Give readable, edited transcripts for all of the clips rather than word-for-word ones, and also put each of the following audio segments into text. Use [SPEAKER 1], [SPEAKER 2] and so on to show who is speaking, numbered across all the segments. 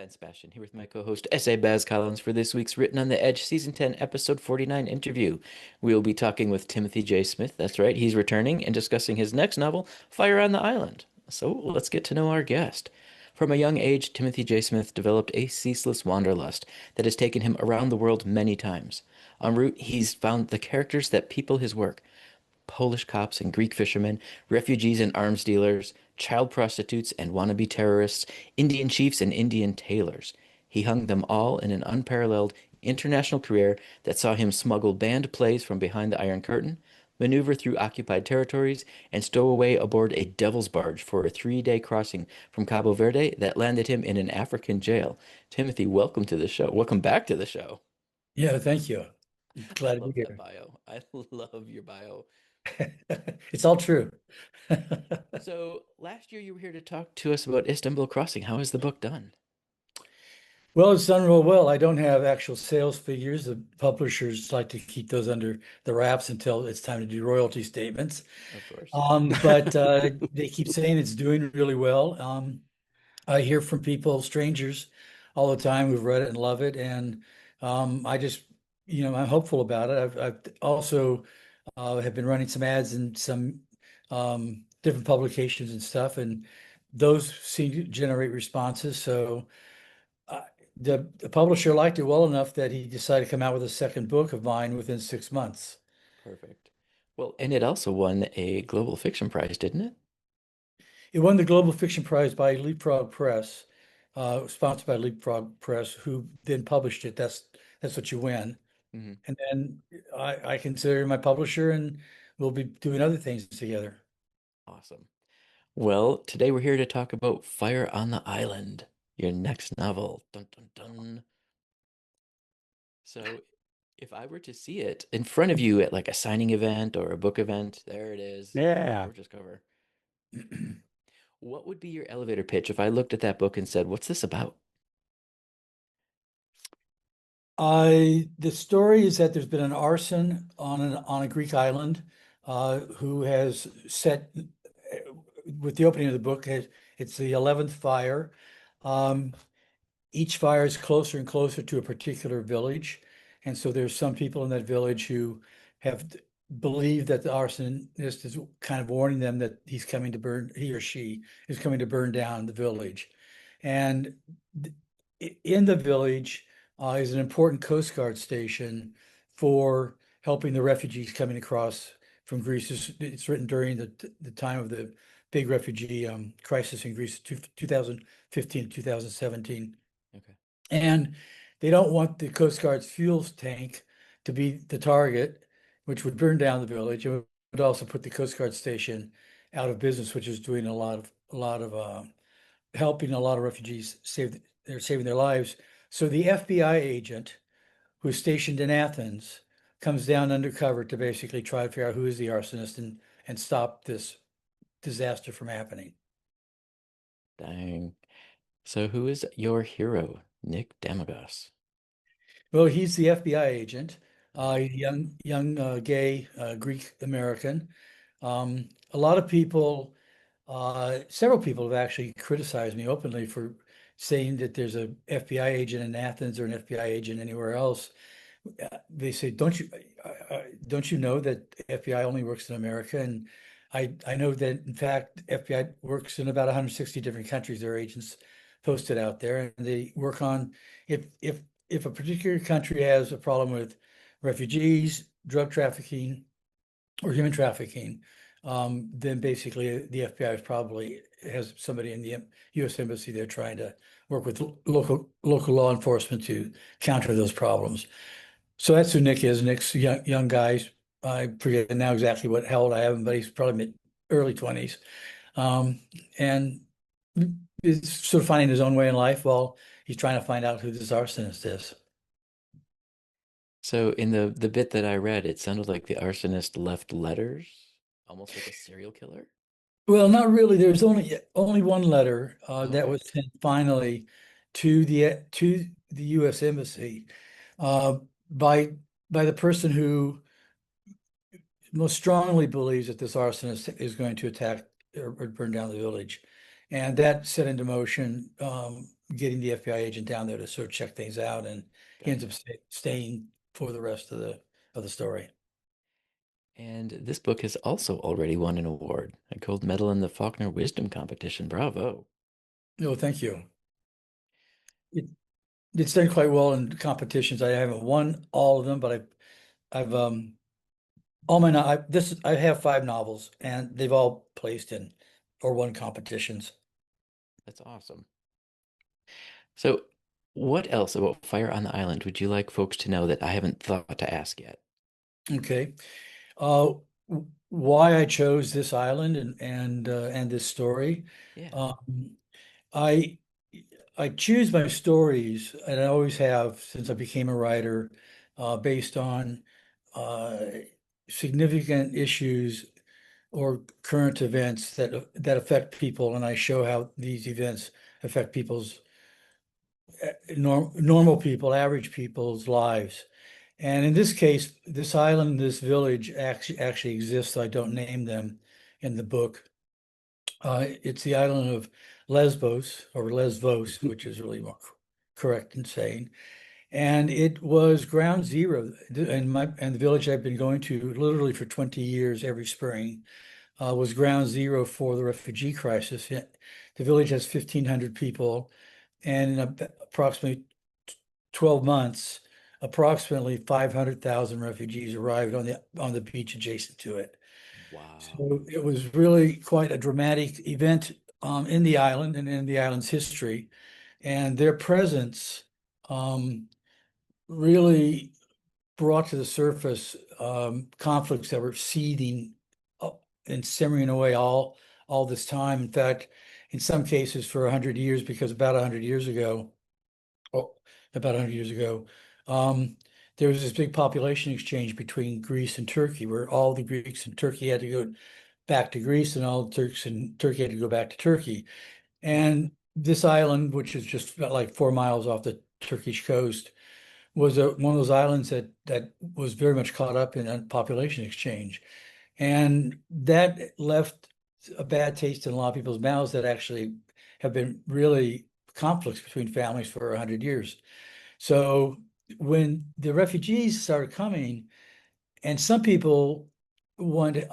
[SPEAKER 1] Dan Sebastian here with my co-host S.A. Baz Collins for this week's Written on the Edge Season 10 Episode 49 interview. We will be talking with Timothy J. Smith, that's right, he's returning, and discussing his next novel, Fire on the Island. So let's get to know our guest. From a young age, Timothy J. Smith developed a ceaseless wanderlust that has taken him around the world many times. En route, he's found the characters that people his work. Polish cops and Greek fishermen, refugees and arms dealers, child prostitutes and wannabe terrorists, Indian chiefs and Indian tailors. He hung them all in an unparalleled international career that saw him smuggle banned plays from behind the Iron Curtain, maneuver through occupied territories, and stow away aboard a devil's barge for a 3-day crossing from Cabo Verde that landed him in an African jail. Timothy, welcome to the show. Welcome back to the show.
[SPEAKER 2] Yeah, thank you.
[SPEAKER 1] I
[SPEAKER 2] Glad to be
[SPEAKER 1] love that
[SPEAKER 2] here.
[SPEAKER 1] bio. I love your bio.
[SPEAKER 2] It's all true.
[SPEAKER 1] So last year you were here to talk to us about Istanbul Crossing. How is the book done?
[SPEAKER 2] Well, it's done real well. I don't have actual sales figures. The publishers like to keep those under the wraps until it's time to do royalty statements.
[SPEAKER 1] Of course.
[SPEAKER 2] But they keep saying it's doing really well. I hear from people, strangers, all the time who've read it and love it, and I just, I'm hopeful about it. I've also have been running some ads in some different publications and stuff, and those seem to generate responses. So uh, the publisher liked it well enough that he decided to come out with a second book of mine within 6 months.
[SPEAKER 1] Perfect. Well, and it also won a Global Fiction Prize, didn't it?
[SPEAKER 2] It won the Global Fiction Prize by Leapfrog Press, sponsored by Leapfrog Press, who then published it. That's what you win.
[SPEAKER 1] Hmm.
[SPEAKER 2] And then I consider my publisher, and we'll be doing other things together.
[SPEAKER 1] Awesome. Well, today we're here to talk about Fire on the Island, your next novel. Dun dun dun. So, if I were to see it in front of you at like a signing event or a book event, there it is.
[SPEAKER 3] Yeah.
[SPEAKER 1] Gorgeous cover. What would be your elevator pitch if I looked at that book and said, "What's this about?"
[SPEAKER 2] The story is that there's been an arson on a Greek island, who has set with the opening of the book. It's the 11th fire. Um, each fire is closer and closer to a particular village, and so there's some people in that village who have believed that the arsonist is kind of warning them that he or she is coming to burn down the village, and in the village is an important Coast Guard station for helping the refugees coming across from Greece. It's written during the time of the big refugee crisis in Greece, 2015 to 2017.
[SPEAKER 1] Okay.
[SPEAKER 2] And they don't want the Coast Guard's fuel tank to be the target, which would burn down the village. It would also put the Coast Guard station out of business, which is doing a lot of helping a lot of refugees they're saving their lives. So the FBI agent who's stationed in Athens comes down undercover to basically try to figure out who is the arsonist and stop this disaster from happening.
[SPEAKER 1] Dang. So, who is your hero, Nick Damagos?
[SPEAKER 2] Well, he's the FBI agent,
[SPEAKER 1] Okay.
[SPEAKER 2] young gay Greek American. A lot of people, several people have actually criticized me openly for saying that there's a FBI agent in Athens or an FBI agent anywhere else. They say, don't you know that FBI only works in America? And I know that in fact FBI works in about 160 different countries. There are agents posted out there, and they work on if a particular country has a problem with refugees, drug trafficking, or human trafficking, then basically the FBI is probably has somebody in the U.S. Embassy there trying to work with local law enforcement to counter those problems. So that's who Nick is. Nick's a young guy. I forget now exactly how old I have him, but he's probably mid early 20s. And he's sort of finding his own way in life while he's trying to find out who this arsonist is.
[SPEAKER 1] So, in the bit that I read, it sounded like the arsonist left letters, almost like a serial killer.
[SPEAKER 2] Well, not really. There's only one letter that
[SPEAKER 1] Okay.
[SPEAKER 2] was sent finally to the U.S. Embassy uh, by by the person who most strongly believes that this arsonist is going to attack or burn down the village, and that set into motion getting the FBI agent down there to sort of check things out, and he ends up
[SPEAKER 1] Gotcha.
[SPEAKER 2] staying for the rest of the story.
[SPEAKER 1] And this book has also already won an award, a gold medal in the Faulkner Wisdom Competition. Bravo.
[SPEAKER 2] No, thank you. It, it's done quite well in competitions. I haven't won all of them, but I've all my no I this I have five novels, and they've all placed in or won competitions.
[SPEAKER 1] That's awesome. So, what else about Fire on the Island would you like folks to know that I haven't thought to ask yet?
[SPEAKER 2] Okay. Uh, why I chose this island and this story.
[SPEAKER 1] Yeah,
[SPEAKER 2] Um, I I choose my stories, and I always have since I became a writer, based on uh, significant issues or current events that affect people, and I show how these events affect people's normal people, average people's lives. And in this case, this island, this village actually exists. I don't name them in the book. It's the island of Lesbos or Lesvos, which is really more correct in saying. And it was ground zero. And the village I've been going to literally for 20 years every spring was ground zero for the refugee crisis. The village has 1,500 people, and in approximately 12 months, approximately 500,000 refugees arrived on the beach adjacent to it.
[SPEAKER 1] wow.
[SPEAKER 2] So it was really quite a dramatic event in the island and in the island's history. And their presence really brought to the surface conflicts that were seething and simmering away all this time. In fact, in some cases for 100 years, because oh, about 100 years ago, um, there was this big population exchange between Greece and Turkey, where all the Greeks in Turkey had to go back to Greece, and all the Turks in Turkey had to go back to Turkey. And this island, which is just about like 4 miles off the Turkish coast, was one of those islands that was very much caught up in a population exchange, and that left a bad taste in a lot of people's mouths that actually have been really conflicts between families for 100 years. So when the refugees started coming, and some people wanted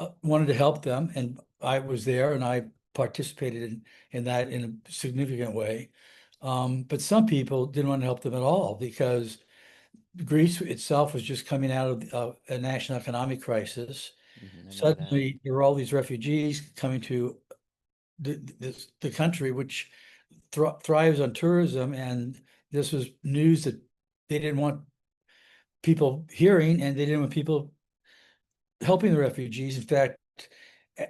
[SPEAKER 2] to help them, and I was there and I participated in that in a significant way. But some people didn't want to help them at all because Greece itself was just coming out of a national economic crisis.
[SPEAKER 1] I remember that.
[SPEAKER 2] Suddenly, there were all these refugees coming to the country, which thrives on tourism, and this was news that they didn't want people hearing, and they didn't want people helping the refugees. In fact,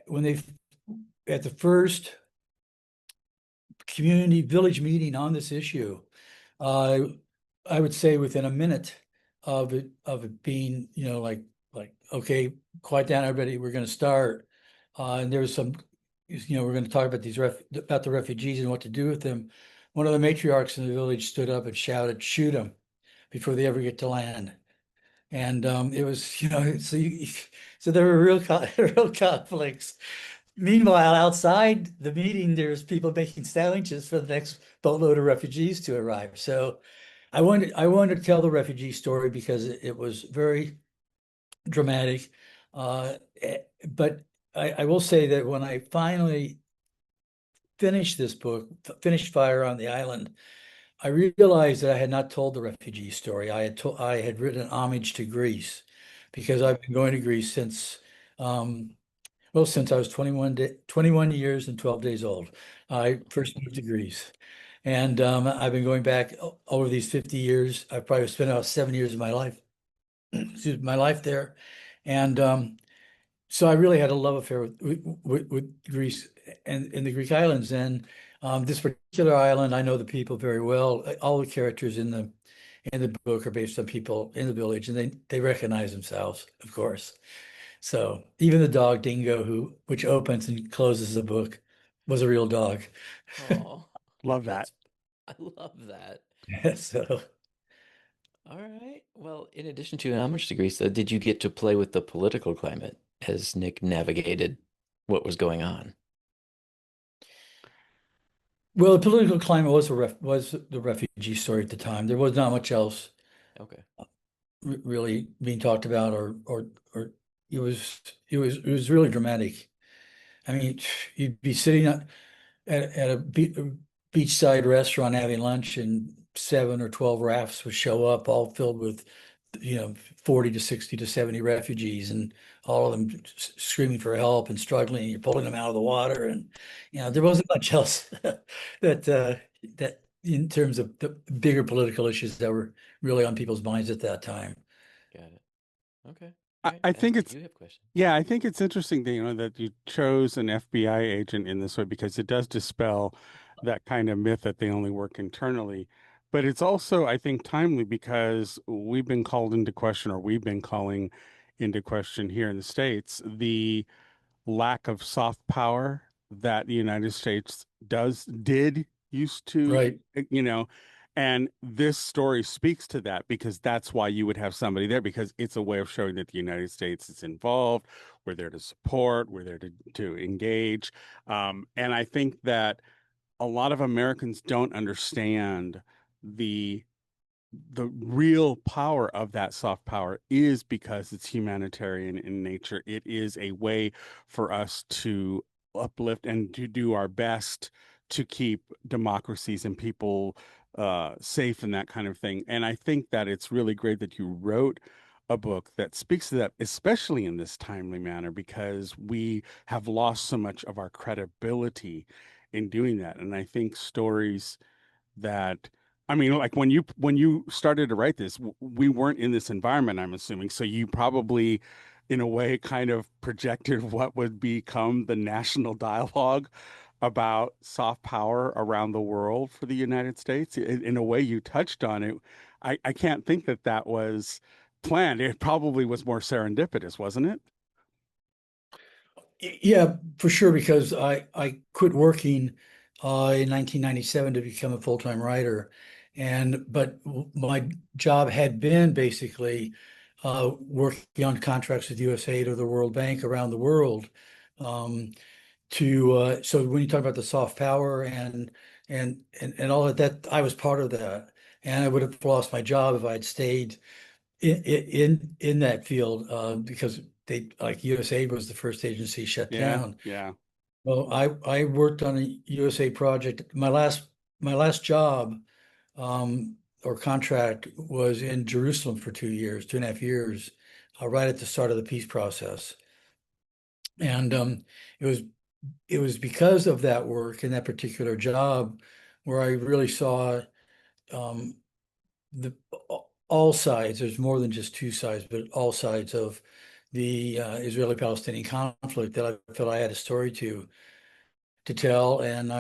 [SPEAKER 2] when they at the first community village meeting on this issue, uh, I would say within a minute of it being, like okay, quiet down, everybody, we're going to start. And there was some, we're going to talk about about the refugees and what to do with them. One of the matriarchs in the village stood up and shouted, "Shoot them before they ever get to land." And it was, so there were real real conflicts. Meanwhile, outside the meeting, there's people making sandwiches for the next boatload of refugees to arrive. So I wanted to tell the refugee story because it was very dramatic. But I will say that when I finally finished this book, finished Fire on the Island, I realized that I had not told the refugee story. I had written homage to Greece because
[SPEAKER 1] Mhm.
[SPEAKER 2] I've been going to Greece um, since I was 21 years and 12 days old. I first moved to Greece. And I've been going back over these 50 years. I've probably spent about 7 years of my life, excuse me, my life there. And so I really had a love affair with Greece and in the Greek islands. And this particular island, I know the people very well. All the characters in the book are based on people in the village, and they recognize themselves, of course. So even the dog Dingo, which opens and closes the book, was a real dog.
[SPEAKER 1] Oh,
[SPEAKER 3] Love that.
[SPEAKER 1] that's I love that.
[SPEAKER 2] So
[SPEAKER 1] All right. Well, in addition to how much degrees, though, did you get to play with the political climate as Nick navigated what was going on?
[SPEAKER 2] Well, the political climate was the refugee story at the time. There was not much else
[SPEAKER 1] Okay.
[SPEAKER 2] really being talked about, or it was really dramatic. I mean, you'd be sitting at a beachside restaurant having lunch, and 7 or 12 rafts would show up, all filled with, 40 to 60 to 70 refugees, and all of them screaming for help and struggling. And you're pulling them out of the water, and there wasn't much else that in terms of the bigger political issues that were really on people's minds at that time.
[SPEAKER 1] Got it. Okay. All
[SPEAKER 3] I,
[SPEAKER 1] right.
[SPEAKER 3] I think
[SPEAKER 1] Ask if
[SPEAKER 3] it's
[SPEAKER 1] you have questions.
[SPEAKER 3] Yeah, I think it's interesting that that you chose an FBI agent in this way because it does dispel that kind of myth that they only work internally. But it's also, I think, timely because we've been called into question, or we've been calling into question here in the States, the lack of soft power that the United States did used to,
[SPEAKER 2] Right.
[SPEAKER 3] you know, and this story speaks to that because that's why you would have somebody there because it's a way of showing that the United States is involved. We're there to support. We're there to engage. And I think that a lot of Americans don't understand the the real power of that soft power is because it's humanitarian in nature. It is a way for us to uplift and to do our best to keep democracies and people safe and that kind of thing. And I think that it's really great that you wrote a book that speaks to that, especially in this timely manner, because we have lost so much of our credibility in doing that. And I think stories that I mean, like when you started to write this, we weren't in this environment, I'm assuming. So you probably, in a way, kind of projected what would become the national dialogue about soft power around the world for the United States. In a way, you touched on it. I can't think that that was planned. It probably was more serendipitous, wasn't it?
[SPEAKER 2] Yeah, for sure, because I quit working in 1997 to become a full-time writer, but my job had been basically working on contracts with USAID or the World Bank around the world. Um, so when you talk about the soft power and all of that, I was part of that, and I would have lost my job if I had stayed in that field, because they, like, USAID was the first agency shut
[SPEAKER 3] Yeah,
[SPEAKER 2] down.
[SPEAKER 3] yeah.
[SPEAKER 2] Well, I worked on a USA project. My last job, or contract, was in Jerusalem for 2 years, 2.5 years, right at the start of the peace process. And it was it was because of that work and that particular job where I really saw, um, the all sides. There's more than just two sides, but all sides of the Israeli-Palestinian conflict, that I felt I had a story to tell, and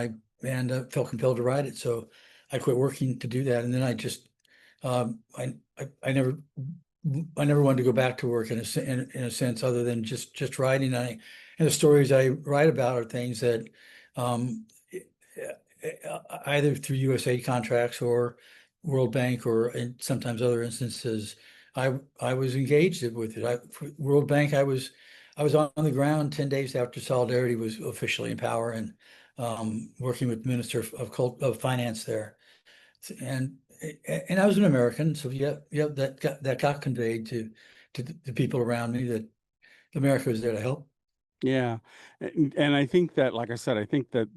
[SPEAKER 2] felt compelled to write it. So I quit working to do that, and then I just I never wanted to go back to work in a sense other than just writing. And the stories I write about are things that, um, either through USAID contracts or World Bank, or in sometimes other instances, I was engaged with it. World Bank, I was on the ground 10 days after Solidarity was officially in power, and working with Minister of Finance there. And and I was an American, so yeah, that got conveyed to the people around me, that America was there to help.
[SPEAKER 3] Yeah. And I think that, like I said, I think that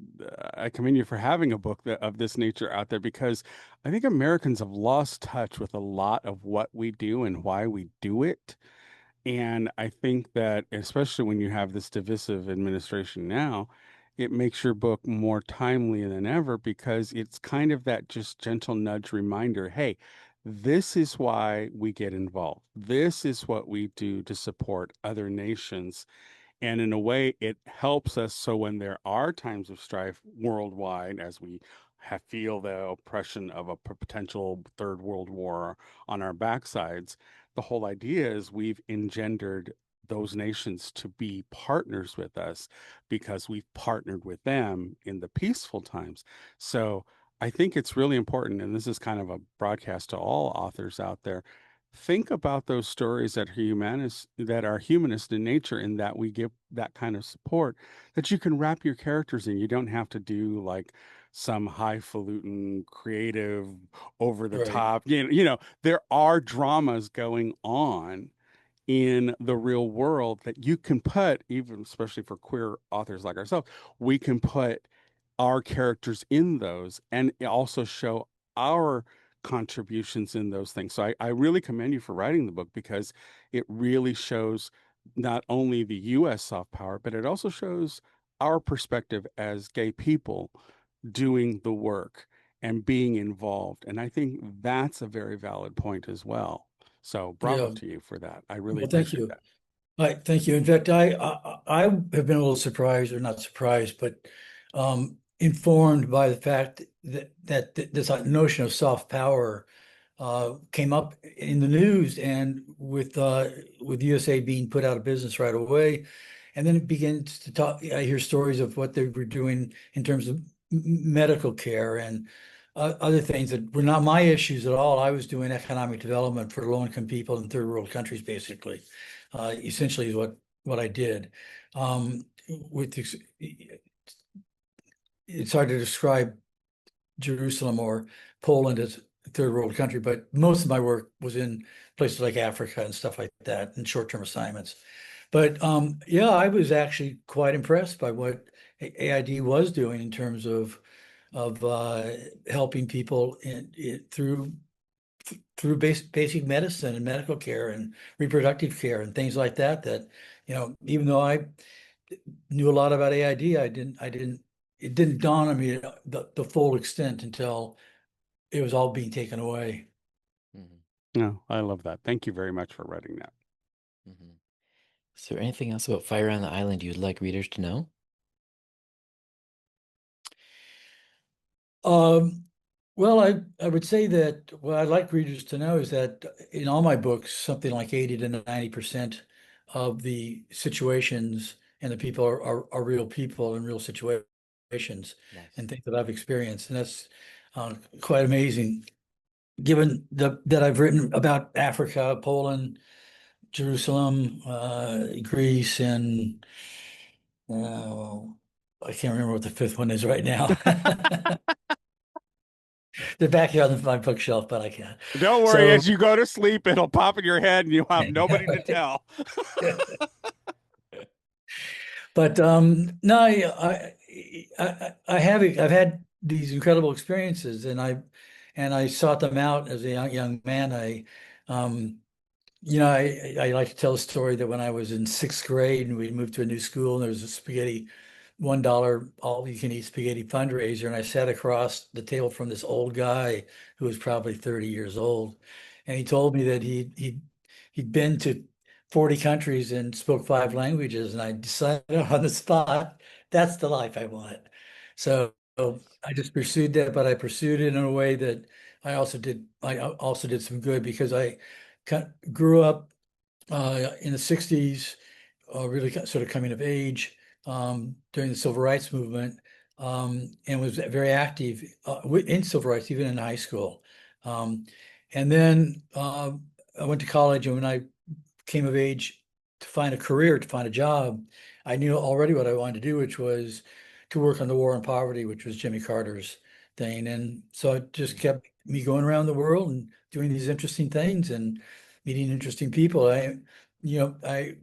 [SPEAKER 3] I commend you for having a book of this nature out there because I think Americans have lost touch with a lot of what we do and why we do it. And I think that, especially when you have this divisive administration now, it makes your book more timely than ever because it's kind of that just gentle nudge reminder, hey, this is why we get involved. This is what we do to support other nations, and in a way, it helps us so when there are times of strife worldwide, as we feel the oppression of a potential third world war on our backsides, the whole idea is we've engendered those nations to be partners with us because we've partnered with them in the peaceful times. So I think it's really important, and this is kind of a broadcast to all authors out there. Think about those stories that are humanist in nature, in that we give that kind of support that you can wrap your characters in. You don't have to do like some highfalutin, creative, over the
[SPEAKER 2] Right.
[SPEAKER 3] top. There are dramas going on in the real world that you can put, even especially for queer authors like ourselves, we can put our characters in those and also show our contributions in those things. So I really commend you for writing the book because it really shows not only the US soft power, but it also shows our perspective as gay people doing the work and being involved. And I think that's a very valid point as well. So bravo
[SPEAKER 2] Yeah.
[SPEAKER 3] to you for that. I really
[SPEAKER 2] Well, thank
[SPEAKER 3] appreciate
[SPEAKER 2] you.
[SPEAKER 3] that.
[SPEAKER 2] Thank you. In fact, I have been a little surprised, or not surprised, but informed by the fact that this notion of soft power came up in the news, and with USA being put out of business right away, and then it begins to talk. I hear stories of what they were doing in terms of medical care and other things that were not my issues at all. I was doing economic development for low-income people in third world countries, basically. Essentially, is what I did. With it's hard to describe Jerusalem or Poland as a third world country, but most of my work was in places like Africa and stuff like that, and short-term assignments. But yeah, I was actually quite impressed by what AID was doing in terms of helping people through basic medicine and medical care and reproductive care and things like that. That, even though I knew a lot about AID, it didn't dawn on me the full extent until it was all being taken away.
[SPEAKER 1] Hmm.
[SPEAKER 3] No, I love that. Thank you very much for writing that.
[SPEAKER 1] Hmm. Is there anything else about Fire on the Island you'd like readers to know?
[SPEAKER 2] Um, well, I would say that what I'd like readers to know is that in all my books, something like 80 to 90% of the situations and the people are real people and real situations
[SPEAKER 1] Nice.
[SPEAKER 2] and things that I've experienced. And that's quite amazing, given that I've written about Africa, Poland, Jerusalem, Greece, and uh, I can't remember what the fifth one is right now. They're back here on my bookshelf, but I can't.
[SPEAKER 3] Don't worry,
[SPEAKER 2] So,
[SPEAKER 3] as you go to sleep, it'll pop in your head and you'll have nobody to tell.
[SPEAKER 2] but no, I've had these incredible experiences, and I sought them out as a young man. Um, I like to tell a story that when I was in sixth grade and we moved to a new school and there was a spaghetti, $1 all you can eat spaghetti fundraiser. And I sat across the table from this old guy who was probably 30 years old. And he told me that he'd been to 40 countries and spoke 5 languages. And I decided on the spot, that's the life I want. So I just pursued that, but I pursued it in a way that I also did some good because I grew up in the 60s, really sort of coming of age during the civil rights movement, and was very active in civil rights, even in high school. And then I went to college, and when I came of age to find a career, to find a job, I knew already what I wanted to do, which was to work on the war on poverty, which was Jimmy Carter's thing. And so it just kept me going around the world and doing these interesting things and meeting interesting people. I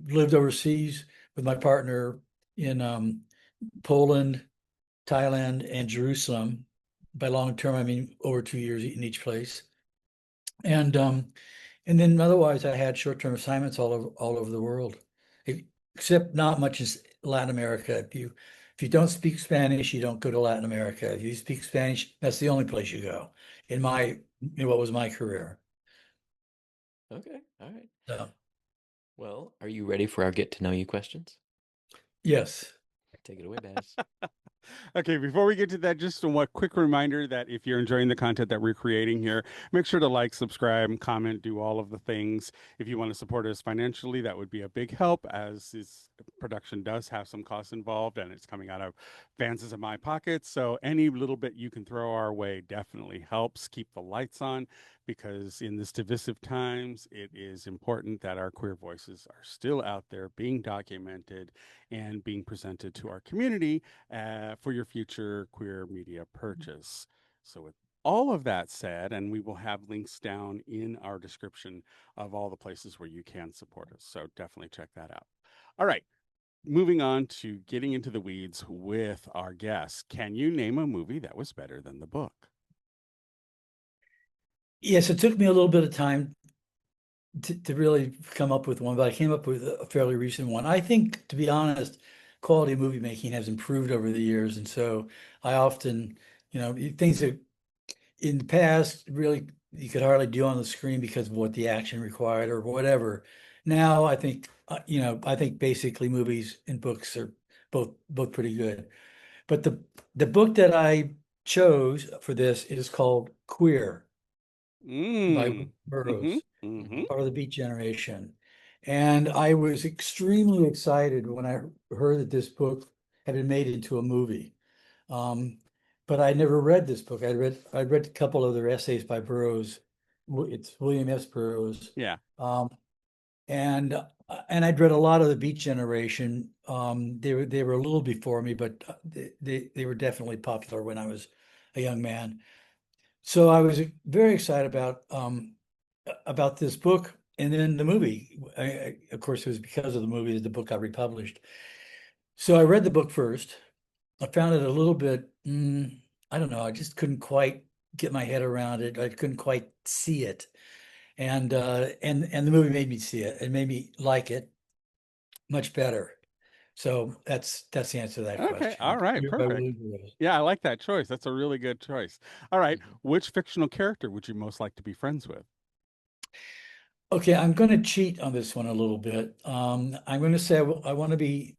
[SPEAKER 2] lived overseas with my partner in Poland, Thailand, and Jerusalem. By long term, I mean over 2 years in each place. And and then otherwise, I had short-term assignments all over the world, except not much in Latin America. If you don't speak Spanish, you don't go to Latin America. If you speak Spanish, that's the only place you go. In what was my career.
[SPEAKER 1] Okay. All right.
[SPEAKER 2] So,
[SPEAKER 1] Well, are you ready for our get to know you questions?
[SPEAKER 2] yes.
[SPEAKER 1] Take it away, Baz.
[SPEAKER 3] Okay, before we get to that, just a quick reminder that if you're enjoying the content that we're creating here, make sure to like, subscribe, comment, do all of the things. If you want to support us financially, that would be a big help, as this production does have some costs involved and it's coming out of Vance's and my pockets. So any little bit you can throw our way definitely helps keep the lights on, because in this divisive times, it is important that our queer voices are still out there being documented and being presented to our community for your future queer media purchase. So with all of that said, and we will have links down in our description of all the places where you can support us. So definitely check that out. All right, moving on to getting into the weeds with our guests. Can you name a movie that was better than the book?
[SPEAKER 2] Yes, it took me a little bit of time to really come up with one, but I came up with a fairly recent one. I think, to be honest, quality of movie making has improved over the years. And so I often, things that in the past really you could hardly do on the screen because of what the action required or whatever. Now I think, I think basically movies and books are both pretty good. But the book that I chose for this is called Queer by
[SPEAKER 3] Mm. Mm-hmm.
[SPEAKER 2] Burroughs,
[SPEAKER 3] Mm-hmm.
[SPEAKER 2] part of the Beat Generation. And I was extremely excited when I heard that this book had been made into a movie. Um, but I never read this book. I read a couple other essays by Burroughs. It's William S. Burroughs.
[SPEAKER 3] Yeah.
[SPEAKER 2] Um, and I'd read a lot of the Beat Generation. They were a little before me, but they were definitely popular when I was a young man. So I was very excited about this book and then the movie. Of course, it was because of the movie that the book got republished. So I read the book first. I found it a little bit, I don't know, I just couldn't quite get my head around it. I couldn't quite see it. And the movie made me see it. It made me like it much better. So that's the answer to that
[SPEAKER 3] Okay. All
[SPEAKER 2] question.
[SPEAKER 3] right.
[SPEAKER 2] Clear by
[SPEAKER 3] Perfect.
[SPEAKER 2] William Burroughs.
[SPEAKER 3] Yeah, I like that choice. That's a really good choice. All right.
[SPEAKER 2] Mhm.
[SPEAKER 3] Which fictional character would you most like to be friends with?
[SPEAKER 2] Okay, I'm going to cheat on this one a little bit. I'm going to say I want to be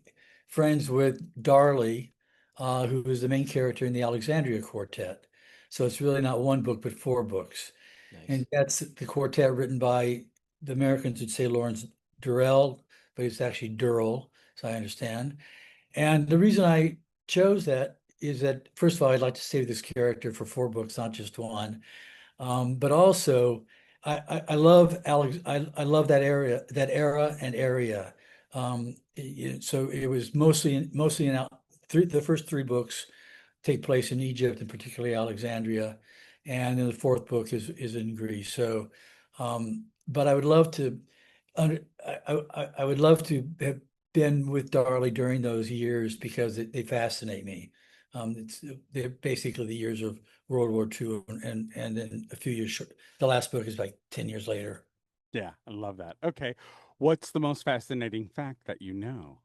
[SPEAKER 2] friends with Darley, who is the main character in the Alexandria Quartet. So it's really not one book, but four books.
[SPEAKER 1] Nice.
[SPEAKER 2] And that's the quartet written by the Americans would say Lawrence Durrell, but it's actually Durrell, so I understand. And the reason I chose that is that, first of all, I'd like to save this character for four books, not just one. But also, I love Alex. I love that era and area. So it was mostly in the first three books take place in Egypt and particularly Alexandria, and then the fourth book is in Greece. So, but I would love to, I would love to have been with Darley during those years because they fascinate me. They're basically the years of World War II, and then a few years short. The last book is like 10 years later.
[SPEAKER 3] Yeah, I love that. Okay. What's the most fascinating fact that you know?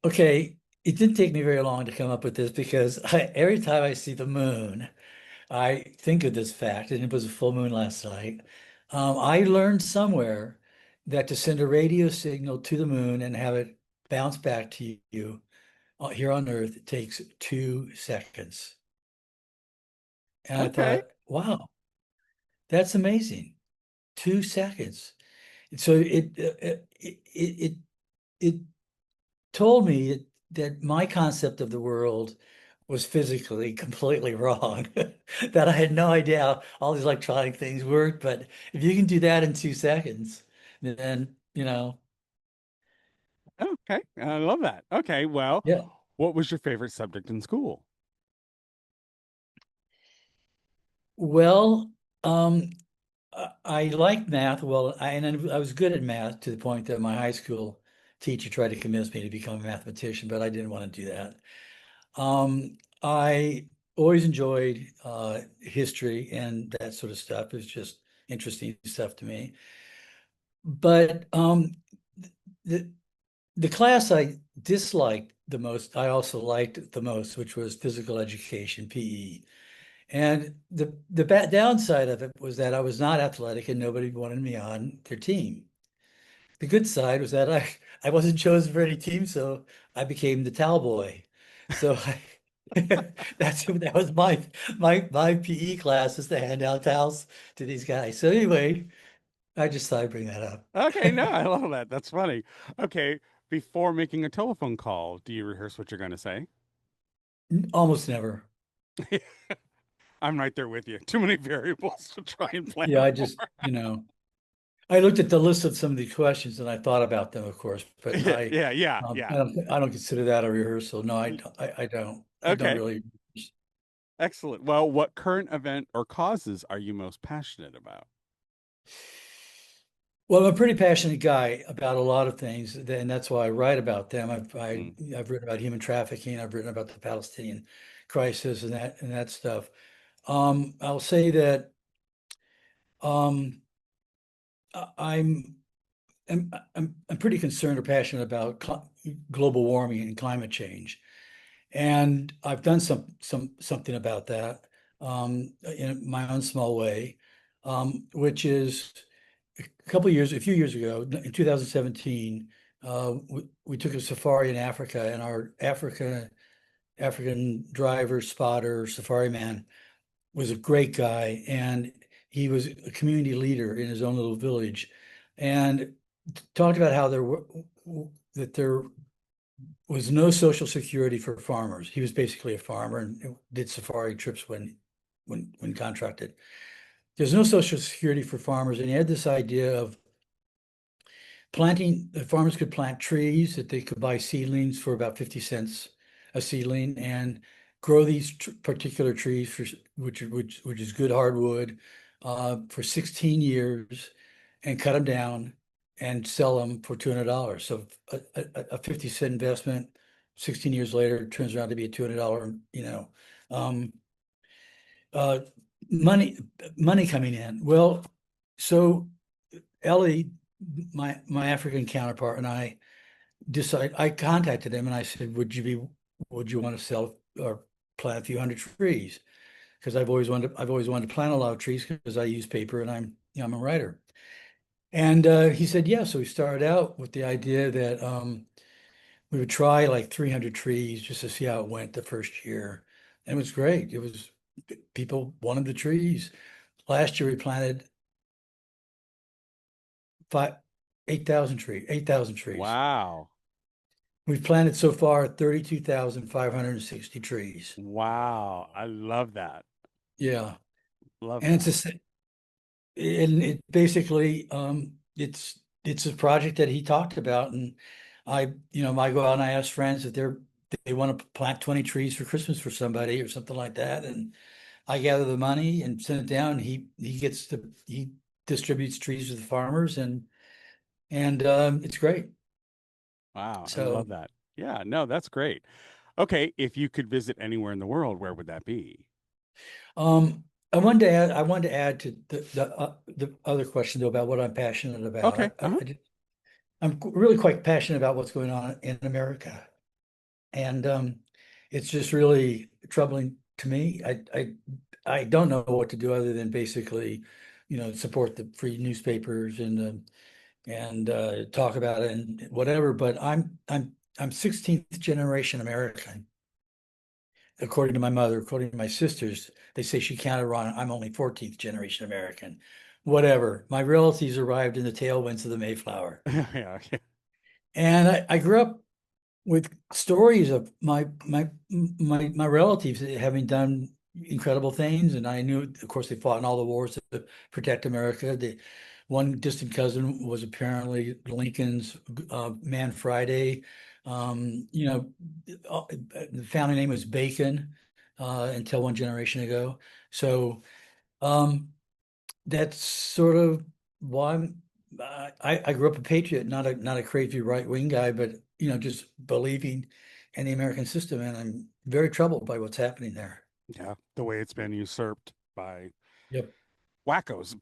[SPEAKER 2] Okay, it didn't take me very long to come up with this because every time I see the moon, I think of this fact, and it was a full moon last night. I learned somewhere that to send a radio signal to the moon and have it bounce back to you here on Earth, it takes 2 seconds. And I
[SPEAKER 3] Okay.
[SPEAKER 2] thought, wow, that's amazing. 2 seconds. So it told me that my concept of the world was physically completely wrong. That I had no idea how all these electronic things work. But if you can do that in 2 seconds, then
[SPEAKER 3] Okay. I love that. Okay. Well,
[SPEAKER 2] yeah.
[SPEAKER 3] what was your favorite subject in school?
[SPEAKER 2] Well, I liked math. Well, and I was good at math to the point that my high school teacher tried to convince me to become a mathematician, but I didn't want to do that. I always enjoyed history and that sort of stuff. It was just interesting stuff to me. But the the class I disliked the most, I also liked the most, which was physical education, PE. And the bad downside of it was that I was not athletic and nobody wanted me on their team. The good side was that I wasn't chosen for any team, so I became the towel boy. So that was my PE class is to hand out towels to these guys. So anyway, I just thought I'd bring that up.
[SPEAKER 3] Okay. No, I love that. That's funny. Okay. Before making a telephone call, do you rehearse what you're going to say?
[SPEAKER 2] Almost never.
[SPEAKER 3] I'm right there with you. Too many variables to try and plan
[SPEAKER 2] Yeah, I
[SPEAKER 3] for.
[SPEAKER 2] just, I looked at the list of some of these questions and I thought about them, of course, but
[SPEAKER 3] Yeah, yeah, yeah.
[SPEAKER 2] I don't consider that a rehearsal. No,
[SPEAKER 3] Y-
[SPEAKER 2] I don't
[SPEAKER 3] Okay,
[SPEAKER 2] really.
[SPEAKER 3] excellent. Well, what current event or causes are you most passionate about?
[SPEAKER 2] Well, I'm a pretty passionate guy about a lot of things, and that's why I write about them.
[SPEAKER 3] Mm.
[SPEAKER 2] I've written about human trafficking. I've written about the Palestinian crisis and that stuff. I'll say that um, I'm I'm pretty concerned or passionate about global warming and climate change, and I've done something about that in my own small way, which is a few years ago, in 2017, we took a safari in Africa, and our African driver, spotter, safari man was a great guy, and he was a community leader in his own little village, and talked about how there was no social security for farmers. He was basically a farmer and did safari trips when contracted. There's no social security for farmers, and he had this idea of planting. The farmers could plant trees that they could buy seedlings for about 50 cents a seedling and grow these particular trees for which is good hardwood for 16 years and cut them down and sell them for $200. So a 50-cent investment 16 years later turns around to be a $200, um, uh, money money coming in. Well, so Ellie, my African counterpart, and I contacted him and I said, would you want to sell or plant a few hundred trees? Because I've always wanted to plant a lot of trees because I use paper and I'm a writer. And he said, yeah. So we started out with the idea that we would try like 300 trees just to see how it went the first year. And it was great. People wanted the trees. Last year we planted five, 8,000 trees.
[SPEAKER 3] Wow.
[SPEAKER 2] We've planted so far 32,560 trees.
[SPEAKER 3] Wow. I love that.
[SPEAKER 2] Yeah.
[SPEAKER 3] Love
[SPEAKER 2] And
[SPEAKER 3] that.
[SPEAKER 2] it basically, it's a project that he talked about. And I go out and I ask friends if they want to plant 20 trees for Christmas for somebody or something like that. And I gather the money and send it down. He distributes trees to the farmers and it's great.
[SPEAKER 3] Wow. I
[SPEAKER 2] So
[SPEAKER 3] love that. Yeah, no, that's great. Okay, if you could visit anywhere in the world, where would that be?
[SPEAKER 2] Um, I wanted to add to the other question though about what I'm passionate about.
[SPEAKER 3] Okay. Uh-huh.
[SPEAKER 2] I'm really quite passionate about what's going on in America, and it's just really troubling to me. I don't know what to do other than basically, support the free newspapers and talk about it and whatever. But I'm 16th generation American. According to my mother, according to my sisters, they say she counted wrong. I'm only 14th generation American. Whatever. My relatives arrived in the tailwinds of the Mayflower.
[SPEAKER 3] Yeah. Yeah.
[SPEAKER 2] And I grew up with stories of my relatives having done incredible things. And I knew, of course, they fought in all the wars to protect America. The one distant cousin was apparently Lincoln's Man Friday. The family name was Bacon until one generation ago. So um, that's sort of why I grew up a patriot, not a crazy right wing guy, but just believing in the American system, and I'm very troubled by what's happening there.
[SPEAKER 3] Yeah. The way it's been usurped by
[SPEAKER 2] Yep.
[SPEAKER 3] wackos.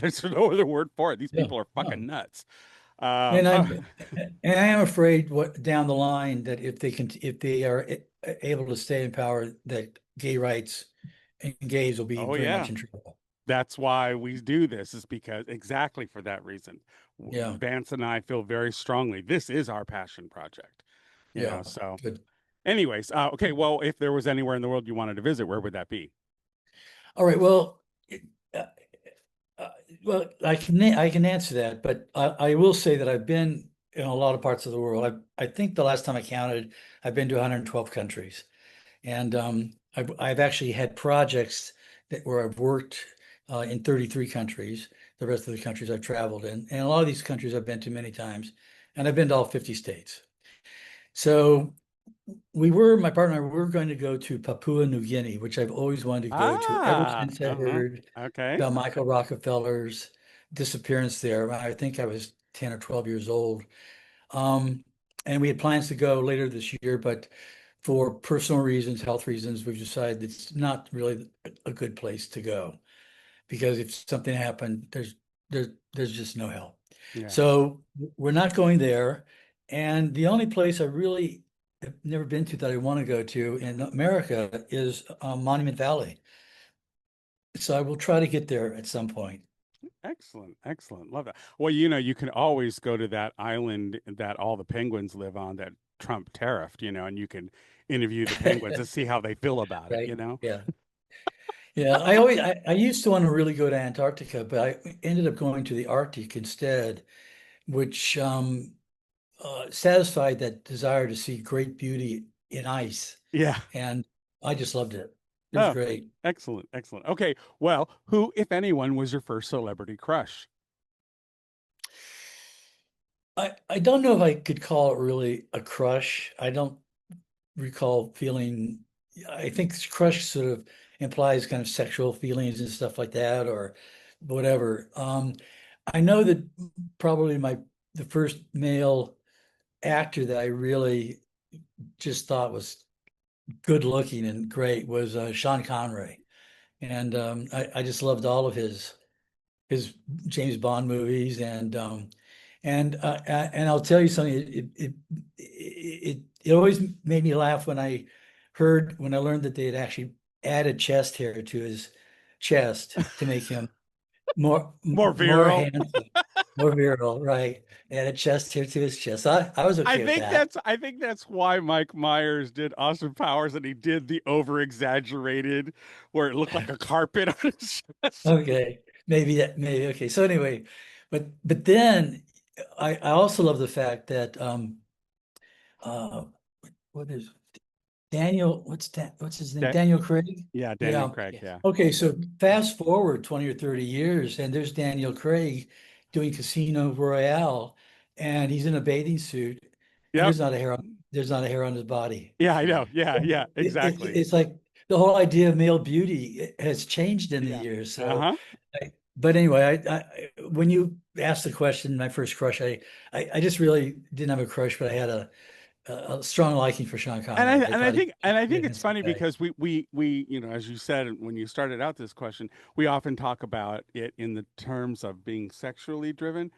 [SPEAKER 3] There's no other word for it. These
[SPEAKER 2] Yeah.
[SPEAKER 3] people are
[SPEAKER 2] No.
[SPEAKER 3] fucking nuts.
[SPEAKER 2] And
[SPEAKER 3] Oh,
[SPEAKER 2] I am afraid what down the line that if they are able to stay in power, that gay rights and gays will be
[SPEAKER 3] oh
[SPEAKER 2] very much
[SPEAKER 3] yeah.
[SPEAKER 2] in trouble.
[SPEAKER 3] That's why we do this, is because exactly for that reason.
[SPEAKER 2] Yeah.
[SPEAKER 3] Vance and I feel very strongly this is our passion project.
[SPEAKER 2] Yeah.
[SPEAKER 3] So
[SPEAKER 2] Good.
[SPEAKER 3] anyways, okay, well, if there was anywhere in the world you wanted to visit, where would that be?
[SPEAKER 2] All right. Well, uh, Uh, well, I can answer that, but I will say that I've been in a lot of parts of the world. I think the last time I counted, I've been to 112 countries, and I've actually had projects where I've worked in 33 countries. the rest of the countries I've traveled in. And a lot of these countries I've been to many times, and I've been to all 50 states. So my partner and I were going to go to Papua New Guinea, which I've always wanted to go to ever
[SPEAKER 3] Ah,
[SPEAKER 2] since I heard
[SPEAKER 3] okay.
[SPEAKER 2] about Michael Rockefeller's disappearance there. I think I was 10 or 12 years old. And we had plans to go later this year, but for personal reasons, health reasons, we've decided it's not really a good place to go because if something happened, there's just no help.
[SPEAKER 3] Yeah.
[SPEAKER 2] So we're not going there. And the only place I really have never been to that I want to go to in America is Monument Valley. So I will try to get there at some point.
[SPEAKER 3] Excellent. Excellent. Love that. Well, you know, you can always go to that island that all the penguins live on that Trump tariffed, you know, and you can interview the penguins and see how they feel about it,
[SPEAKER 2] Right?
[SPEAKER 3] you know?
[SPEAKER 2] Yeah. Yeah. I used to want to really go to Antarctica, but I ended up going to the Arctic instead, which satisfied that desire to see great beauty in ice.
[SPEAKER 3] Yeah.
[SPEAKER 2] And I just loved it. It was
[SPEAKER 3] Oh,
[SPEAKER 2] great.
[SPEAKER 3] excellent. Excellent. Okay. Well, who, if anyone, was your first celebrity crush?
[SPEAKER 2] I don't know if I could call it really a crush. I don't recall feeling, I think crush sort of implies kind of sexual feelings and stuff like that or whatever. I know that probably the first male actor that I really just thought was good looking and great was Sean Connery. And I just loved all of his James Bond movies and I'll tell you something. It always made me laugh when I learned that they had actually added chest hair to his chest to make him
[SPEAKER 3] More
[SPEAKER 2] more
[SPEAKER 3] virile.
[SPEAKER 2] handsome, more virile. Right? Added chest hair to his chest. I was okay with that.
[SPEAKER 3] I think that's why Mike Myers did Austin Powers and he did the over exaggerated where it looked like a carpet on his chest.
[SPEAKER 2] Okay, maybe okay. So anyway, but then I also love the fact that uh what is Daniel, what's his name?
[SPEAKER 3] Da-
[SPEAKER 2] Daniel Craig?
[SPEAKER 3] yeah, Daniel
[SPEAKER 2] Yeah.
[SPEAKER 3] Craig,
[SPEAKER 1] Yes.
[SPEAKER 3] yeah.
[SPEAKER 2] Okay, so fast forward 20 or 30 years, and there's Daniel Craig doing Casino Royale, and he's in a bathing suit, and
[SPEAKER 3] Yep.
[SPEAKER 2] there's not a hair on his body.
[SPEAKER 3] Yeah, I know. Yeah, yeah, exactly.
[SPEAKER 2] It's like the whole idea of male beauty has changed in the
[SPEAKER 3] Yeah.
[SPEAKER 2] years. So,
[SPEAKER 3] Uh-huh.
[SPEAKER 2] but anyway, when you asked the question, my first crush, I just really didn't have a crush, but I had a strong liking for Sean Connery. I thought
[SPEAKER 3] I
[SPEAKER 2] he was
[SPEAKER 3] think
[SPEAKER 2] a
[SPEAKER 3] it's
[SPEAKER 2] handsome
[SPEAKER 3] funny
[SPEAKER 2] guy.
[SPEAKER 3] because we you know, as you said when you started out this question, we often talk about it in the terms of being sexually driven.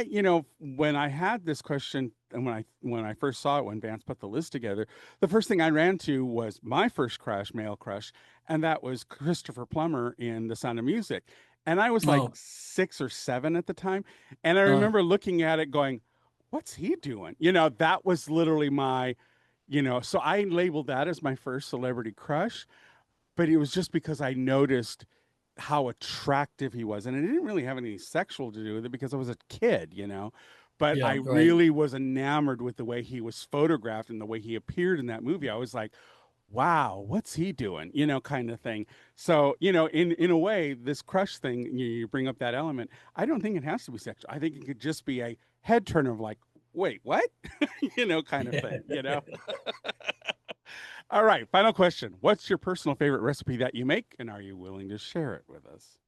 [SPEAKER 3] You know, when I had this question and when I first saw it when Vance put the list together, the first thing I ran to was my first crush, male crush, and that was Christopher Plummer in The Sound of Music. And I was like
[SPEAKER 2] Oh,
[SPEAKER 3] 6 or 7 at the time, and I
[SPEAKER 2] uh,
[SPEAKER 3] remember looking at it going, "What's he doing?" You know, that was literally my, you know, so I labeled that as my first celebrity crush, but it was just because I noticed how attractive he was. And it didn't really have any sexual to do with it because I was a kid, you know. But I
[SPEAKER 2] yeah, right.
[SPEAKER 3] really was enamored with the way he was photographed and the way he appeared in that movie. I was like, wow, what's he doing? You know, kind of thing. So, you know, in a way, this crush thing, you bring up that element. I don't think it has to be sexual. I think it could just be a head turner of like, wait, what? You know, kind of thing, you know? All right, final question. What's your personal favorite recipe that you make, and are you willing to share it with us?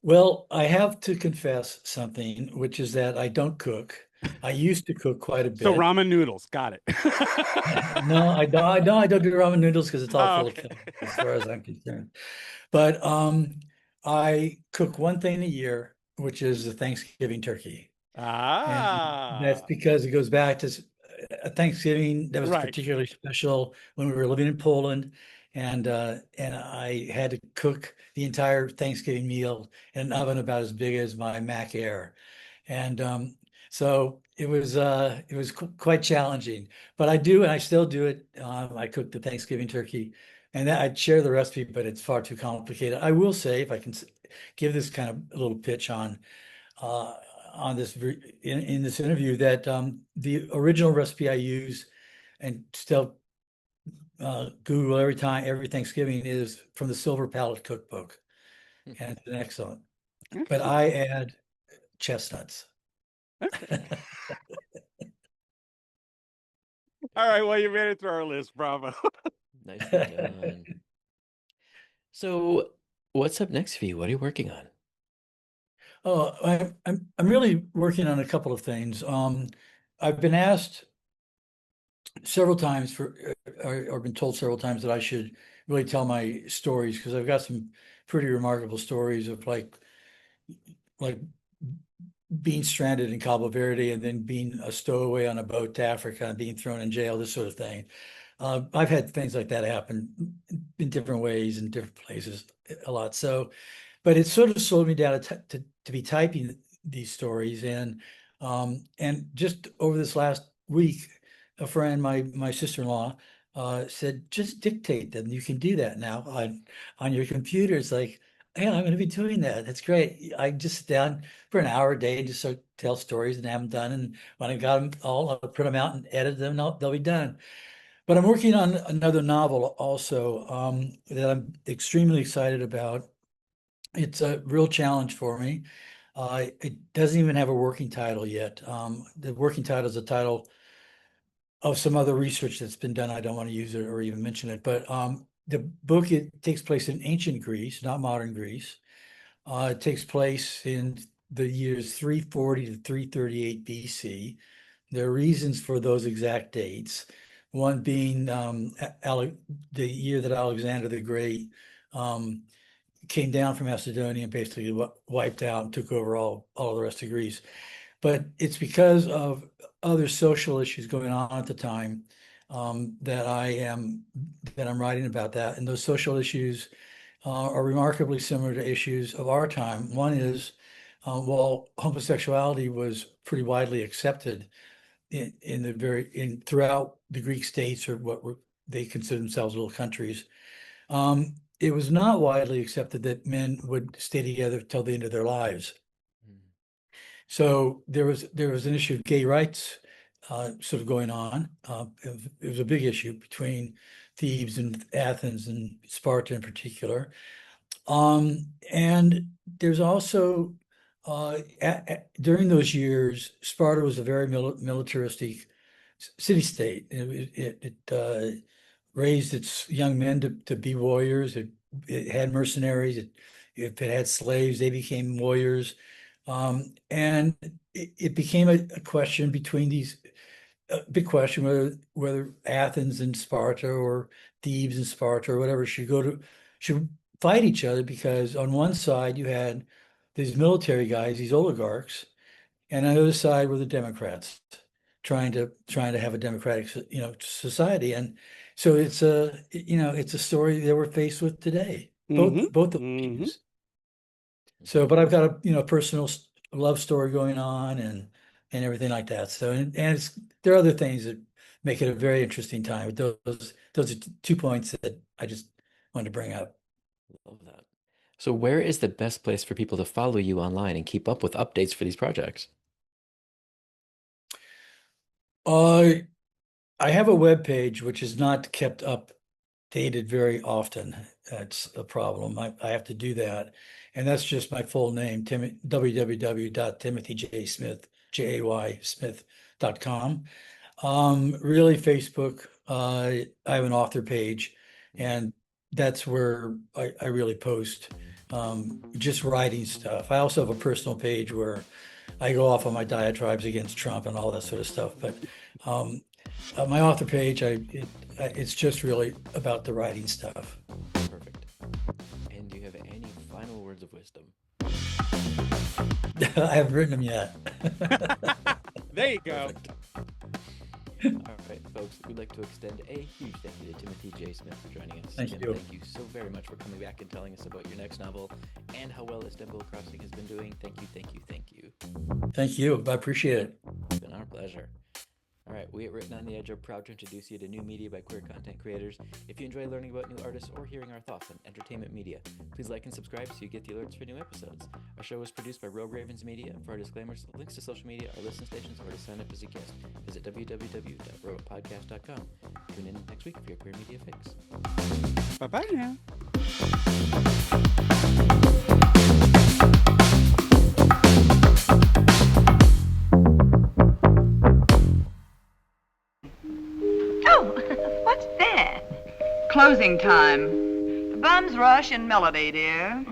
[SPEAKER 2] Well, I have to confess something, which is that I don't cook. I used to cook quite a
[SPEAKER 3] So
[SPEAKER 2] bit.
[SPEAKER 3] ramen noodles, got it.
[SPEAKER 2] No, I don't do ramen noodles because it's all
[SPEAKER 3] Oh,
[SPEAKER 2] full of
[SPEAKER 3] okay.
[SPEAKER 2] chemicals as far as I'm concerned. But I cook one thing a year, which is the Thanksgiving turkey. And that's
[SPEAKER 3] Ah,
[SPEAKER 2] because it goes back to a Thanksgiving that was
[SPEAKER 3] right.
[SPEAKER 2] particularly special when we were living in Poland. And I had to cook the entire Thanksgiving meal in an oven about as big as my Mac Air. And so it was quite challenging, but I do, and I still do it. I cook the Thanksgiving turkey, and I'd share the recipe, but it's far too complicated. I will say, if I can give this kind of a little pitch uh, on this in this interview, that the original recipe I use and still Google every Thanksgiving is from the Silver Palette Cookbook, and it's an excellent. but I add chestnuts.
[SPEAKER 3] All right, well, you made it through our list. Bravo.
[SPEAKER 1] Nicely done. So, what's up next for you? What are you working on?
[SPEAKER 2] Oh, I'm really working on a couple of things. I've been asked several times or been told several times that I should really tell my stories, because I've got some pretty remarkable stories of like being stranded in Cabo Verde and then being a stowaway on a boat to Africa and being thrown in jail, this sort of thing. I've had things like that happen in different ways in different places a lot. So, but it sort of slowed me down to be typing these stories. And just over this last week, a friend, my sister-in-law, said, just dictate them. You can do that now on your computer. It's like, yeah, I'm going to be doing that. That's great. I just sit down for an hour a day and just sort of tell stories and have them done. And when I got them all, I'll print them out and edit them, and they'll be done. But I'm working on another novel also, that I'm extremely excited about. It's a real challenge for me. It doesn't even have a working title yet. The working title is a title of some other research that's been done. I don't want to use it or even mention it, but the book, it takes place in ancient Greece, not modern Greece. It takes place in the years 340 to 338 BC. There are reasons for those exact dates. One being the year that Alexander the Great came down from Macedonia and basically wiped out and took over all the rest of Greece. But it's because of other social issues going on at the time, that I'm writing about that. And those social issues are remarkably similar to issues of our time. One is, while homosexuality was pretty widely accepted throughout the Greek states, or they consider themselves little countries, it was not widely accepted that men would stay together till the end of their lives. So there was an issue of gay rights sort of going on. It was a big issue between Thebes and Athens and Sparta in particular. And there's also during those years, Sparta was a very militaristic city-state. It raised its young men to be warriors. It had mercenaries. If it had slaves, they became warriors. And it became a question between these, big question whether Athens and Sparta or Thebes and Sparta or whatever should fight each other, because on one side you had these military guys, these oligarchs, and on the other side were the Democrats trying to have a democratic, society. And so it's a story that we're faced with today. Both of these. So, but I've got a personal love story going on and everything like that. So, and there are other things that make it a very interesting time. But those are 2 points that I just wanted to bring up.
[SPEAKER 1] Love that. So, where is the best place for people to follow you online and keep up with updates for these projects?
[SPEAKER 2] I have a web page which is not kept updated very often. That's a problem. I have to do that. And that's just my full name, www.timothyjsmith.com. Really, Facebook, I have an author page, and that's where I really post just writing stuff. I also have a personal page where I go off on my diatribes against Trump and all that sort of stuff. But my author page, it's just really about the writing stuff.
[SPEAKER 1] Perfect. And do you have any final words of wisdom?
[SPEAKER 2] I haven't written them yet.
[SPEAKER 3] There you go.
[SPEAKER 1] All right, folks, we'd like to extend a huge thank you to Timothy J. Smith for joining us.
[SPEAKER 2] Thank
[SPEAKER 1] And
[SPEAKER 2] you.
[SPEAKER 1] Thank you so very much for coming back and telling us about your next novel and how well Istanbul Crossing has been doing. Thank you, thank you, thank you.
[SPEAKER 2] Thank you. I appreciate it.
[SPEAKER 1] It's been our pleasure. All right, we at Written on the Edge are proud to introduce you to new media by queer content creators. If you enjoy learning about new artists or hearing our thoughts on entertainment media, please like and subscribe so you get the alerts for new episodes. Our show is produced by Rogue Ravens Media. For our disclaimers, links to social media, our listen stations, or to sign up as a guest, visit www.robotpodcast.com. Tune in next week for your queer media fix.
[SPEAKER 3] Bye-bye now.
[SPEAKER 4] closing time. Bums rush in melody, dear.